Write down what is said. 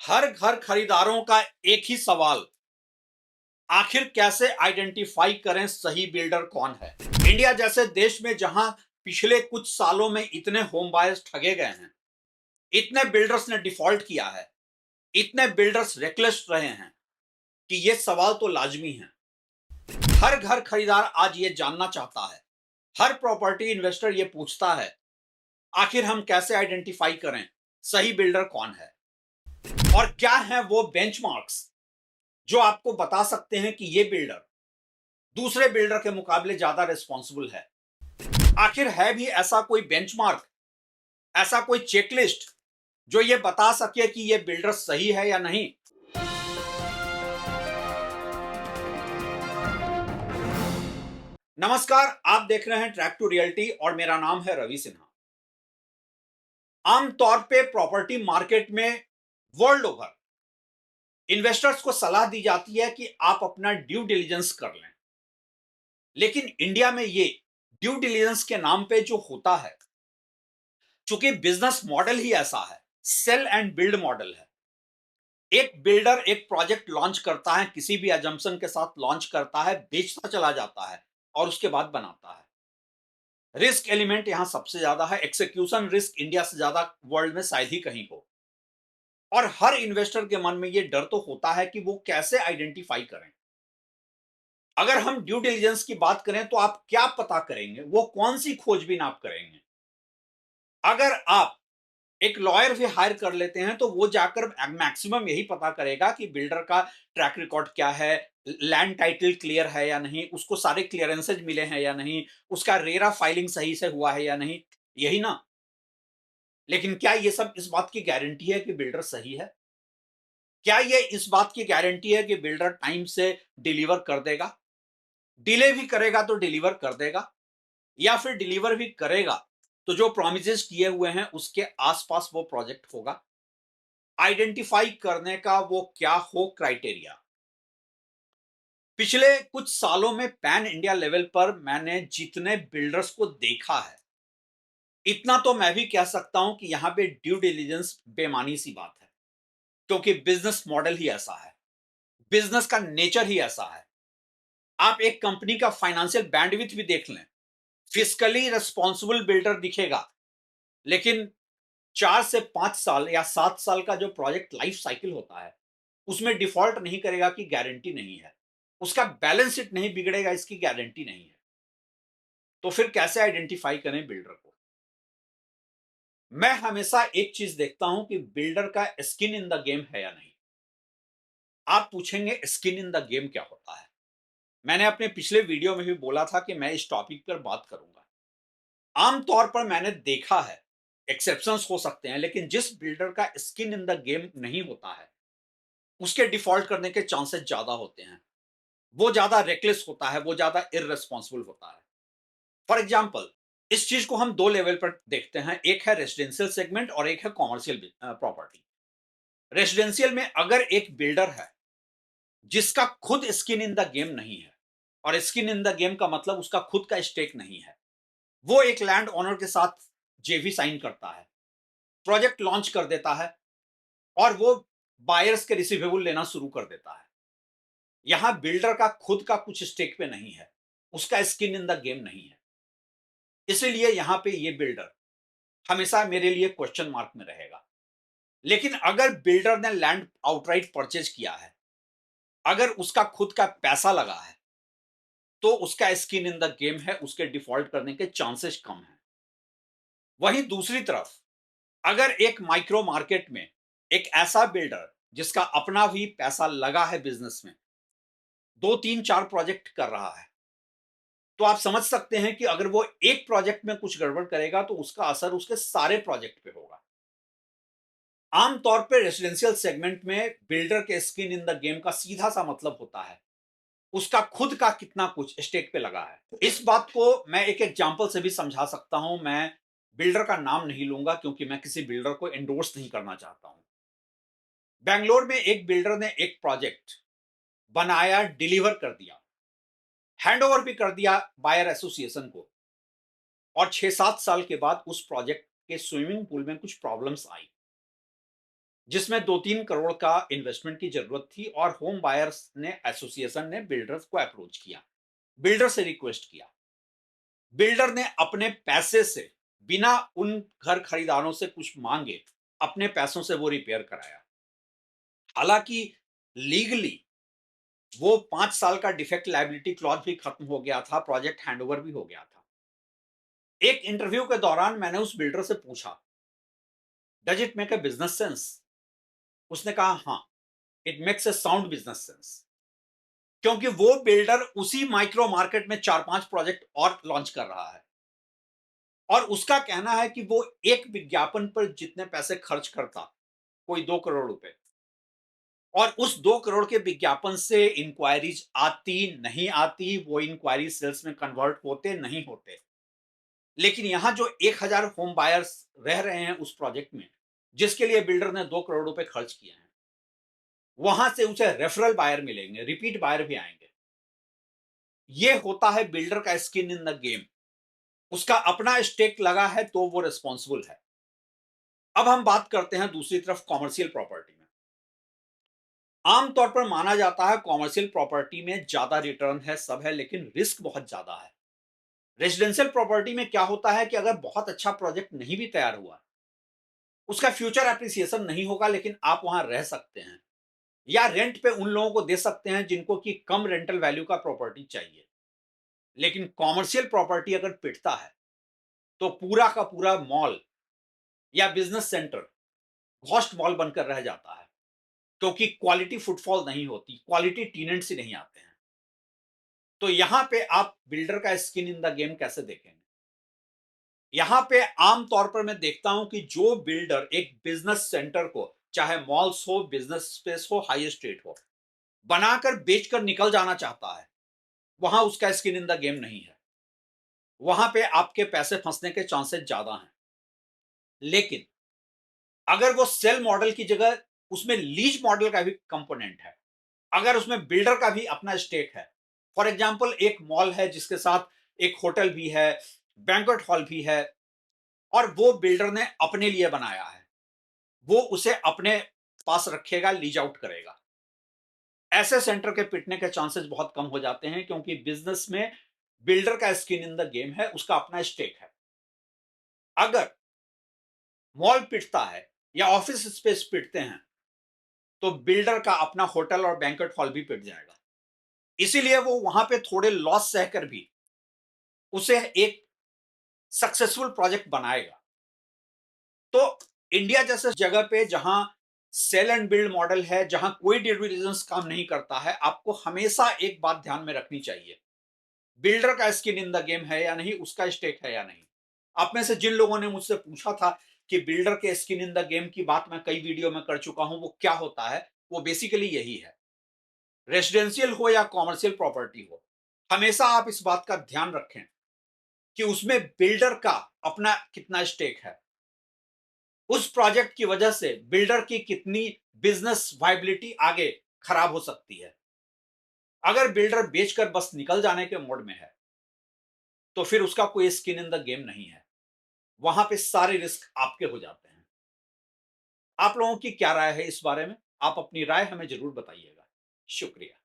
हर घर खरीदारों का एक ही सवाल, आखिर कैसे आइडेंटिफाई करें सही बिल्डर कौन है। इंडिया जैसे देश में जहां पिछले कुछ सालों में इतने होम बायर्स ठगे गए हैं, इतने बिल्डर्स ने डिफॉल्ट किया है, इतने बिल्डर्स रेकलेस रहे हैं कि ये सवाल तो लाजमी है। हर घर खरीदार आज ये जानना चाहता है, हर प्रॉपर्टी इन्वेस्टर ये पूछता है, आखिर हम कैसे आइडेंटिफाई करें सही बिल्डर कौन है और क्या है वो बेंचमार्क्स जो आपको बता सकते हैं कि ये बिल्डर दूसरे बिल्डर के मुकाबले ज्यादा रिस्पॉन्सिबल है। आखिर है भी ऐसा कोई बेंचमार्क, ऐसा कोई चेकलिस्ट जो ये बता सके कि ये बिल्डर सही है या नहीं। नमस्कार, आप देख रहे हैं ट्रैक टू रियलिटी और मेरा नाम है रवि सिन्हा। आमतौर पे प्रॉपर्टी मार्केट में वर्ल्ड ओवर इन्वेस्टर्स को सलाह दी जाती है कि आप अपना ड्यू डिलिजेंस कर लें, लेकिन इंडिया में ये ड्यू डिलिजेंस के नाम पे जो होता है, चूंकि बिजनेस मॉडल ही ऐसा है, सेल एंड बिल्ड मॉडल है। एक बिल्डर एक प्रोजेक्ट लॉन्च करता है, किसी भी अजम्पशन के साथ लॉन्च करता है, बेचता चला जाता है और उसके बाद बनाता है। रिस्क एलिमेंट यहां सबसे ज्यादा है, एक्सिक्यूशन रिस्क इंडिया से ज्यादा वर्ल्ड में शायद ही कहीं हो। और हर इन्वेस्टर के मन में यह डर तो होता है कि वो कैसे आइडेंटिफाई करें। अगर हम ड्यू डिलिजेंस की बात करें तो आप क्या पता करेंगे, वो कौन सी खोजबीन आप करेंगे। अगर आप एक लॉयर भी हायर कर लेते हैं तो वो जाकर मैक्सिमम यही पता करेगा कि बिल्डर का ट्रैक रिकॉर्ड क्या है, लैंड टाइटल क्लियर है या नहीं, उसको सारे क्लियरेंसेज मिले हैं या नहीं, उसका रेरा फाइलिंग सही से हुआ है या नहीं, यही ना। लेकिन क्या ये सब इस बात की गारंटी है कि बिल्डर सही है? क्या ये इस बात की गारंटी है कि बिल्डर टाइम से डिलीवर कर देगा? डिले भी करेगा तो डिलीवर कर देगा, या फिर डिलीवर भी करेगा तो जो प्रोमिसेस किए हुए हैं उसके आसपास वो प्रोजेक्ट होगा? आइडेंटिफाई करने का वो क्या हो क्राइटेरिया। पिछले कुछ सालों में पैन इंडिया लेवल पर मैंने जितने बिल्डर्स को देखा है, इतना तो मैं भी कह सकता हूं कि यहां पे ड्यू डिलिजेंस बेमानी सी बात है, क्योंकि बिजनेस मॉडल ही ऐसा है, बिजनेस का नेचर ही ऐसा है। आप एक कंपनी का फाइनेंशियल बैंडविड्थ भी देख लें, फिजिकली रिस्पॉन्सिबल बिल्डर दिखेगा, लेकिन 4 से 5 साल या 7 साल का जो प्रोजेक्ट लाइफ साइकिल होता है, उसमें डिफॉल्ट नहीं करेगा की गारंटी नहीं है, उसका बैलेंस शीट नहीं बिगड़ेगा इसकी गारंटी नहीं है। तो फिर कैसे आइडेंटिफाई करें बिल्डर को। मैं हमेशा एक चीज देखता हूं कि बिल्डर का स्किन इन द गेम है या नहीं। आप पूछेंगे स्किन इन द गेम क्या होता है। मैंने अपने पिछले वीडियो में भी बोला था कि मैं इस टॉपिक पर बात करूंगा। आमतौर पर मैंने देखा है, एक्सेप्शंस हो सकते हैं, लेकिन जिस बिल्डर का स्किन इन द गेम नहीं होता है, उसके डिफॉल्ट करने के चांसेस ज्यादा होते हैं। वो ज्यादा रेकलेस होता है, वो ज्यादा इररेस्पॉन्सिबल होता है। फॉर एग्जाम्पल, इस चीज को हम दो लेवल पर देखते हैं, एक है रेसिडेंशियल सेगमेंट और एक है कॉमर्शियल प्रॉपर्टी। रेसिडेंशियल में अगर एक बिल्डर है जिसका खुद स्किन इन द गेम नहीं है, और स्किन इन द गेम का मतलब उसका खुद का स्टेक नहीं है, वो एक लैंड ओनर के साथ जेवी साइन करता है, प्रोजेक्ट लॉन्च कर देता है और वो बायर्स के रिसीवेबल लेना शुरू कर देता है। यहां बिल्डर का खुद का कुछ स्टेक पे नहीं है, उसका स्किन इन द गेम नहीं है, इसीलिए यहां पे ये बिल्डर हमेशा मेरे लिए क्वेश्चन मार्क में रहेगा। लेकिन अगर बिल्डर ने लैंड आउटराइट परचेज किया है, अगर उसका खुद का पैसा लगा है, तो उसका स्किन इन द गेम है, उसके डिफॉल्ट करने के चांसेस कम हैं। वहीं दूसरी तरफ अगर एक माइक्रो मार्केट में एक ऐसा बिल्डर जिसका अपना भी पैसा लगा है बिजनेस में, 2 3 4 प्रोजेक्ट कर रहा है, तो आप समझ सकते हैं कि अगर वो एक प्रोजेक्ट में कुछ गड़बड़ करेगा तो उसका असर उसके सारे प्रोजेक्ट पे होगा। आमतौर पे रेसिडेंशियल सेगमेंट में बिल्डर के स्किन इन द गेम का सीधा सा मतलब होता है उसका खुद का कितना कुछ स्टेक पे लगा है। इस बात को मैं एक एग्जांपल से भी समझा सकता हूं। मैं बिल्डर का नाम नहीं लूंगा क्योंकि मैं किसी बिल्डर को एंडोर्स नहीं करना चाहता हूं। बेंगलोर में एक बिल्डर ने एक प्रोजेक्ट बनाया, डिलीवर कर दिया, हैंड ओवर भी कर दिया बायर एसोसिएशन को, और 6 7 साल के बाद उस प्रोजेक्ट के स्विमिंग पूल में कुछ प्रॉब्लम्स आई। जिसमें 2-3 करोड़ का इन्वेस्टमेंट की जरूरत थी और होम बायर्स ने एसोसिएशन ने बिल्डर्स को अप्रोच किया, बिल्डर से रिक्वेस्ट किया। बिल्डर ने अपने पैसे से, बिना उन घर खरीदारों से कुछ मांगे, अपने पैसों से वो रिपेयर कराया। हालांकि लीगली वो 5 साल का डिफेक्ट लायबिलिटी क्लॉज भी खत्म हो गया था, प्रोजेक्ट हैंडओवर भी हो गया था। एक इंटरव्यू के दौरान मैंने उस बिल्डर से पूछा, does it make a business sense? उसने कहा हाँ, it makes a sound business sense. क्योंकि वो बिल्डर उसी माइक्रो मार्केट में 4-5 प्रोजेक्ट और लॉन्च कर रहा है और उसका कहना है कि वो एक विज्ञापन पर जितने पैसे खर्च करता, कोई 2 करोड़ रुपए, और उस 2 करोड़ के विज्ञापन से इंक्वायरीज आती नहीं आती, वो इंक्वायरी सेल्स में कन्वर्ट होते नहीं होते। लेकिन यहां जो 1,000 होम बायर्स रह रहे हैं उस प्रोजेक्ट में, जिसके लिए बिल्डर ने 2 करोड़ रुपए खर्च किए हैं, वहां से उसे रेफरल बायर मिलेंगे, रिपीट बायर भी आएंगे। ये होता है बिल्डर का स्किन इन द गेम। उसका अपना स्टेक लगा है तो वो रिस्पॉन्सिबल है। अब हम बात करते हैं दूसरी तरफ कॉमर्शियल प्रॉपर्टी में। आमतौर पर माना जाता है कॉमर्शियल प्रॉपर्टी में ज्यादा रिटर्न है, सब है, लेकिन रिस्क बहुत ज्यादा है। रेजिडेंशियल प्रॉपर्टी में क्या होता है कि अगर बहुत अच्छा प्रोजेक्ट नहीं भी तैयार हुआ, उसका फ्यूचर एप्रिसिएशन नहीं होगा, लेकिन आप वहां रह सकते हैं या रेंट पे उन लोगों को दे सकते हैं जिनको कि कम रेंटल वैल्यू का प्रॉपर्टी चाहिए। लेकिन कॉमर्शियल प्रॉपर्टी अगर पिटता है तो पूरा का पूरा मॉल या बिजनेस सेंटर घोस्ट मॉल बनकर रह जाता है, क्योंकि क्वालिटी फुटफॉल नहीं होती, क्वालिटी टेनेंट्स ही नहीं आते हैं। तो यहां पे आप बिल्डर का स्किन इन द गेम कैसे देखेंगे? यहां पे आमतौर पर मैं देखता हूं कि जो बिल्डर एक बिजनेस सेंटर को, चाहे मॉल्स हो, बिजनेस स्पेस हो, हाई स्ट्रीट हो, बनाकर बेचकर निकल जाना चाहता है, वहां उसका स्किन इन द गेम नहीं है। वहां पे आपके पैसे फंसने के चांसेस ज्यादा हैं। लेकिन अगर वो सेल मॉडल की जगह उसमें लीज मॉडल का भी कंपोनेंट है, अगर उसमें बिल्डर का भी अपना स्टेक है, फॉर एग्जाम्पल एक मॉल है जिसके साथ एक होटल भी है, बैंक्वेट हॉल भी है, और वो बिल्डर ने अपने लिए बनाया है, वो उसे अपने पास रखेगा, लीज आउट करेगा, ऐसे सेंटर के पिटने के चांसेस बहुत कम हो जाते हैं, क्योंकि बिजनेस में बिल्डर का स्किन इन द गेम है, उसका अपना स्टेक है। अगर मॉल पिटता है या ऑफिस स्पेस पिटते हैं, तो बिल्डर का अपना होटल और बैंक्वेट हॉल भी पिट जाएगा। इसीलिए वो वहां पे थोड़े लॉस सहकर भी उसे एक सक्सेसफुल प्रोजेक्ट बनाएगा। तो इंडिया जैसे जगह पे जहां सेल एंड बिल्ड मॉडल है, जहां कोई ड्यू डिलिजेंस काम नहीं करता है, आपको हमेशा एक बात ध्यान में रखनी चाहिए, बिल्डर का स्किन इन द गेम है या नहीं, उसका स्टेक है या नहीं। आप में से जिन लोगों ने मुझसे पूछा था कि बिल्डर के स्किन इन द गेम की बात मैं कई वीडियो में कर चुका हूं, वो क्या होता है, वो बेसिकली यही है। रेजिडेंशियल हो या कॉमर्शियल प्रॉपर्टी हो, हमेशा आप इस बात का ध्यान रखें कि उसमें बिल्डर का अपना कितना स्टेक है। उस प्रोजेक्ट की वजह से बिल्डर की कितनी बिजनेस वाइबिलिटी आगे खराब हो सकती है। अगर बिल्डर बेचकर बस निकल जाने के मोड में है, तो फिर उसका कोई स्किन इन द गेम नहीं है। वहां पे सारे रिस्क आपके हो जाते हैं। आप लोगों की क्या राय है इस बारे में? आप अपनी राय हमें जरूर बताइएगा। शुक्रिया।